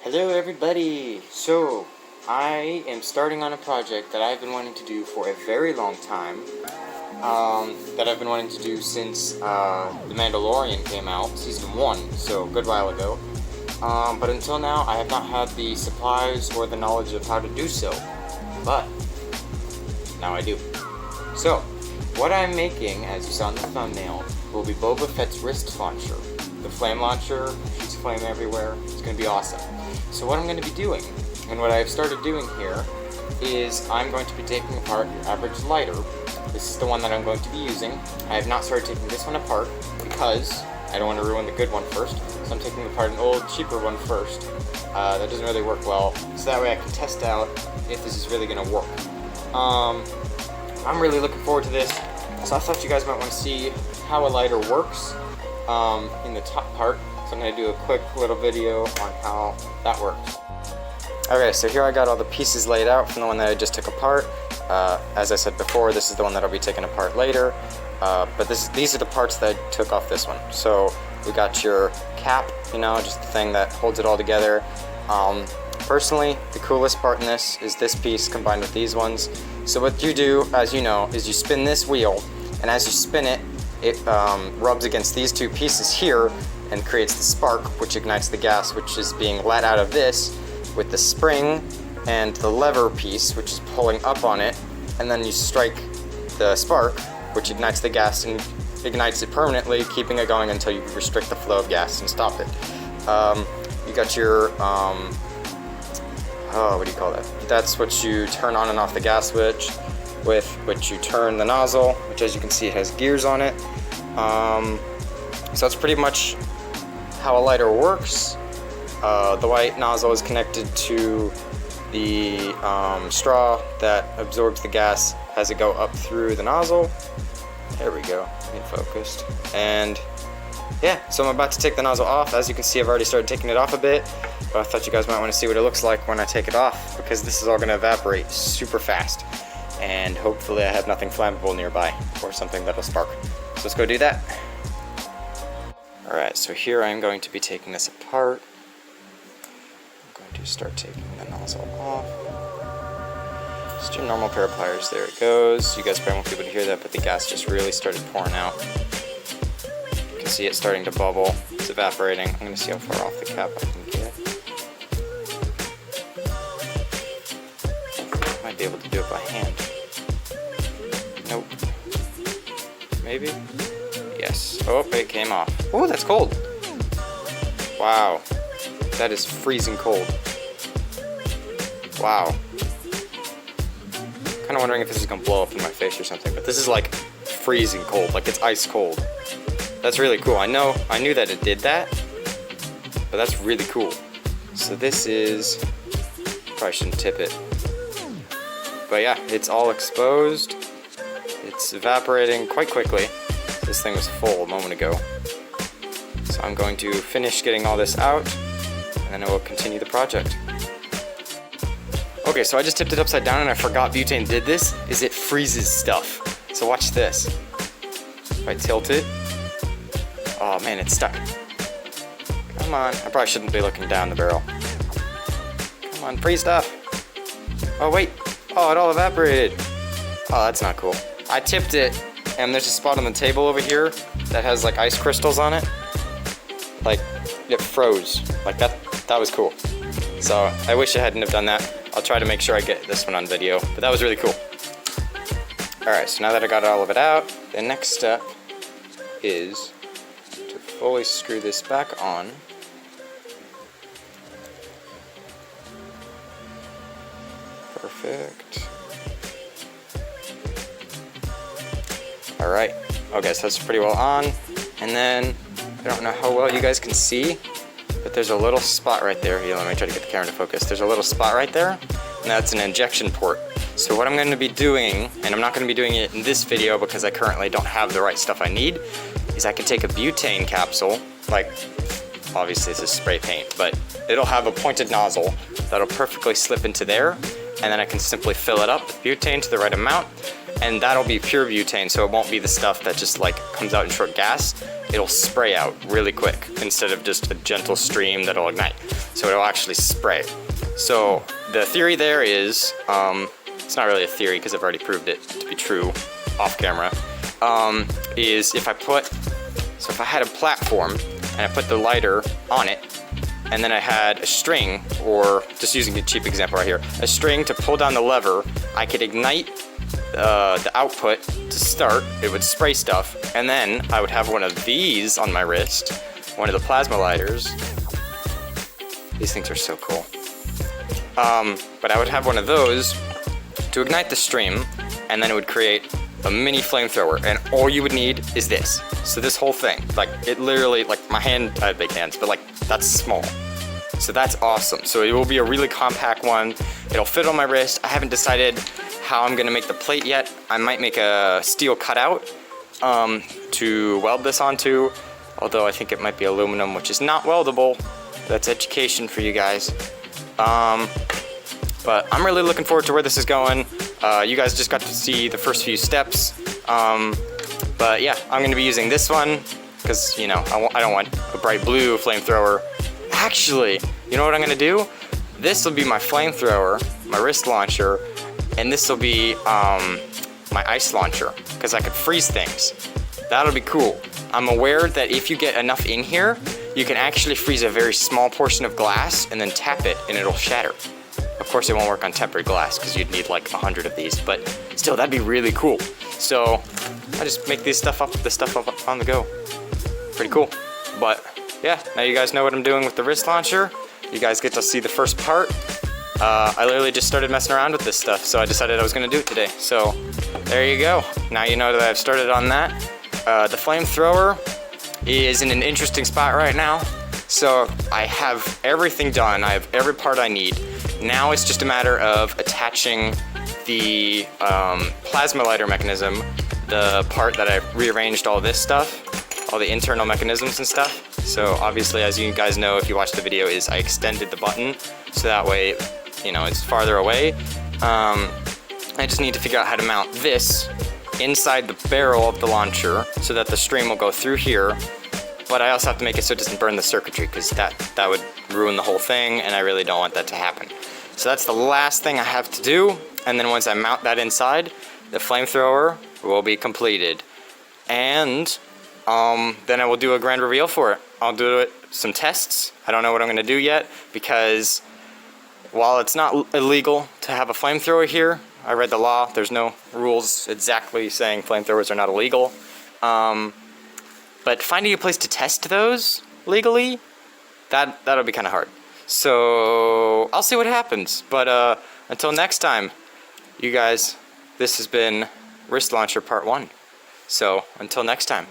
Hello everybody! So, I am starting on a project that I've been wanting to do for a very long time. That I've been wanting to do since The Mandalorian came out, Season 1, so a good while ago. But until now, I have not had the supplies or the knowledge of how to do so. But, now I do. So, what I'm making, as you saw in the thumbnail, will be Boba Fett's wrist launcher. The flame launcher shoots flame everywhere. It's going to be awesome. So what I'm going to be doing, and what I've started doing here, is I'm going to be taking apart your average lighter. This is the one that I'm going to be using. I have not started taking this one apart because I don't want to ruin the good one first. So I'm taking apart an old, cheaper one first. That doesn't really work well, so that way I can test out if this is really going to work. I'm really looking forward to this, so I thought you guys might want to see how a lighter works in the top part. So I'm going to do a quick little video on how that works. Okay, so here I got all the pieces laid out from the one that I just took apart. As I said before, this is the one that I'll be taking apart later. But these are the parts that I took off this one. So we got your cap, just the thing that holds it all together. Personally, the coolest part in this is this piece combined with these ones. So what you do, as you know, is you spin this wheel, and as you spin it, it rubs against these two pieces here and creates the spark, which ignites the gas, which is being let out of this with the spring and the lever piece, which is pulling up on it, and then you strike the spark, which ignites the gas and ignites it permanently, keeping it going until you restrict the flow of gas and stop it. You got your, what do you call that? That's what you turn on and off the gas switch, with which you turn the nozzle, which as you can see it has gears on it. So that's pretty much how a lighter works. The white nozzle is connected to the straw that absorbs the gas as it go up through the nozzle. There we go, get focused. And yeah, so I'm about to take the nozzle off. As you can see, I've already started taking it off a bit, but I thought you guys might want to see what it looks like when I take it off, because this is all going to evaporate super fast. And hopefully I have nothing flammable nearby or something that'll spark. So let's go do that. Alright, so here I'm going to be taking this apart. I'm going to start taking the nozzle off. Just your normal pair of pliers. There it goes. You guys probably won't be able to hear that, but the gas just really started pouring out. You can see it starting to bubble. It's evaporating. I'm going to see how far off the cap I can get. I might be able to do it by hand. Nope. Maybe? Yes. Oh, it came off. Oh, that's cold. Wow. That is freezing cold. Wow. Kind of wondering if this is going to blow up in my face or something, but this is like freezing cold. Like it's ice cold. That's really cool. I knew that it did that, but that's really cool. So this is, probably shouldn't tip it. But yeah, it's all exposed. It's evaporating quite quickly. This thing was full a moment ago. So I'm going to finish getting all this out, and then I will continue the project. Okay, so I just tipped it upside down and I forgot butane did this, is it freezes stuff. So watch this. If I tilt it, oh man, it's stuck. Come on, I probably shouldn't be looking down the barrel. Come on, freeze stuff. Oh wait, oh it all evaporated. Oh, that's not cool. I tipped it, and there's a spot on the table over here that has like ice crystals on it. Like, it froze. Like that was cool. So I wish I hadn't have done that. I'll try to make sure I get this one on video, but that was really cool. Alright, so now that I got all of it out, the next step is to fully screw this back on. Perfect. Alright, okay, so that's pretty well on, and then, I don't know how well you guys can see, but there's a little spot right there. Here, let me try to get the camera to focus. There's a little spot right there, and that's an injection port. So what I'm going to be doing, and I'm not going to be doing it in this video because I currently don't have the right stuff I need, is I can take a butane capsule, like, obviously this is spray paint, but it'll have a pointed nozzle that'll perfectly slip into there, and then I can simply fill it up with butane to the right amount, and that'll be pure butane, so it won't be the stuff that just like comes out in short gas. It'll spray out really quick instead of just a gentle stream that'll ignite. So it'll actually spray. So the theory there is, it's not really a theory because I've already proved it to be true off camera, is if I had a platform and I put the lighter on it, and then I had a string, or just using a cheap example right here, a string to pull down the lever, I could ignite the output to start, it would spray stuff, and then I would have one of these on my wrist, one of the plasma lighters. These things are so cool. But I would have one of those to ignite the stream, and then it would create a mini flamethrower, and all you would need is this. So this whole thing, like it literally, like my hand, I have big hands, but like that's small. So that's awesome. So it will be a really compact one. It'll fit on my wrist. I haven't decided how I'm gonna make the plate yet. I might make a steel cutout to weld this onto, although I think it might be aluminum, which is not weldable. That's education for you guys. But I'm really looking forward to where this is going. You guys just got to see the first few steps. But yeah, I'm gonna be using this one because, you know, I don't want a bright blue flamethrower. Actually, you know what I'm gonna do? This will be my flamethrower, my wrist launcher, and this will be my ice launcher because I could freeze things. That'll be cool. I'm aware that if you get enough in here, you can actually freeze a very small portion of glass and then tap it and it'll shatter. Of course, it won't work on tempered glass because you'd need like 100 of these, but still, that'd be really cool. So I just make this stuff up on the go. Pretty cool. But yeah, now you guys know what I'm doing with the wrist launcher. You guys get to see the first part. I literally just started messing around with this stuff, so I decided I was gonna do it today. So there you go. Now you know that I've started on that. The flamethrower is in an interesting spot right now. So I have everything done. I have every part I need. Now it's just a matter of attaching the plasma lighter mechanism, the part that I've rearranged all this stuff, all the internal mechanisms and stuff. So obviously, as you guys know, if you watch the video, is I extended the button so that way, you know, it's farther away. I just need to figure out how to mount this inside the barrel of the launcher so that the stream will go through here. But I also have to make it so it doesn't burn the circuitry because that would ruin the whole thing, and I really don't want that to happen. So that's the last thing I have to do, and then once I mount that inside, the flamethrower will be completed. And then I will do a grand reveal for it. I'll do some tests. I don't know what I'm gonna do yet because while it's not illegal to have a flamethrower here, I read the law, there's no rules exactly saying flamethrowers are not illegal. But finding a place to test those legally, that'll be kind of hard. So I'll see what happens. But until next time, you guys, this has been Wrist Launcher Part 1. So until next time.